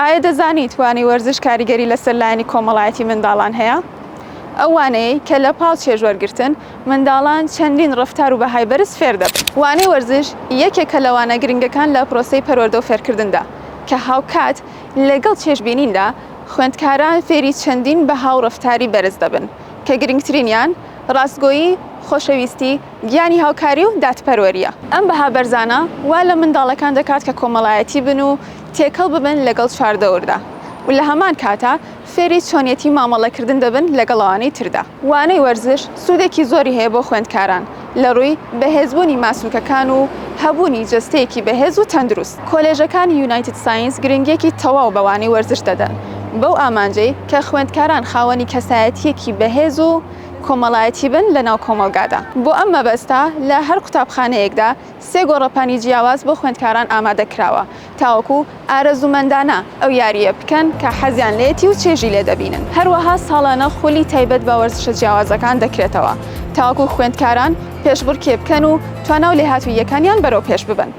ئایا دەزانی توانی وەرزش کاریگەری لەسەر لایەنی کۆمەڵایەتی منداڵان هەیە؟ ئەوانەی کە لە پاڵ چێژوەرگرتن منداڵان چەندین ڕەفتار و بەهای بەرز فێر دەبن. وانەی وەرزش یەکێکە لەوانە گرنگەکان لە پرۆسەی پەروەردە و فێرکردندا کە هاوکات لەگەڵ چێژبینیندا خوێندکاران فێری چەندین بەها و ڕەفتاری بەرز دەبن کە گرنگترینیان ڕاستگۆیی، خۆشەویستی، گیانی هاوکاری و دادپەروەریە. ئەم بەها بەرزانە وا لە منداڵەکان دەکات کە کۆمەڵایەتی بن و تێکەڵ ببن لەگەڵ چواردەوەردا و لە هەمان کاتە فێری چۆنیەتی مامەڵەکردن دەبن لەگەڵ ئەوانەی تردا. وانەی وەرزش سوودێکی زۆری هەیە بۆ خوێندکاران لە ڕووی بەهێزبوونی ماسوولکەکان و هەبوونی جەستەیەکی بەهێز و تەندروست. کۆلێژەکانی یونایتد ساینس گرنگیەکی تەواو بە وانەی وەرزش دەدەن بەو ئامانجەی کە خوێندکاران خاوەنی کەسایەتیەکی بەهێز و کۆمەڵایەتی بن لە ناو کۆمەلگادا. بۆ ئەم مەبەستە لە هەر قوتابخانەیەکدا 3 گۆڕەپانی جیاواز بۆ خوێندکاران ئامادەکراوە تاوەکو ئارەزوومەندانە ئەو یاریە بکەن کە حەزیان لێتی و چێژی لێ دەبینن. هەروەها ساڵانە خولی تایبەت بە وەرزشە جیاوازەکان دەکرێتەوە تاوەکو خوێندکاران پێشبڕکێ بکەن و توانە و لێهاتوویەکانیان بەرەو پێش ببن.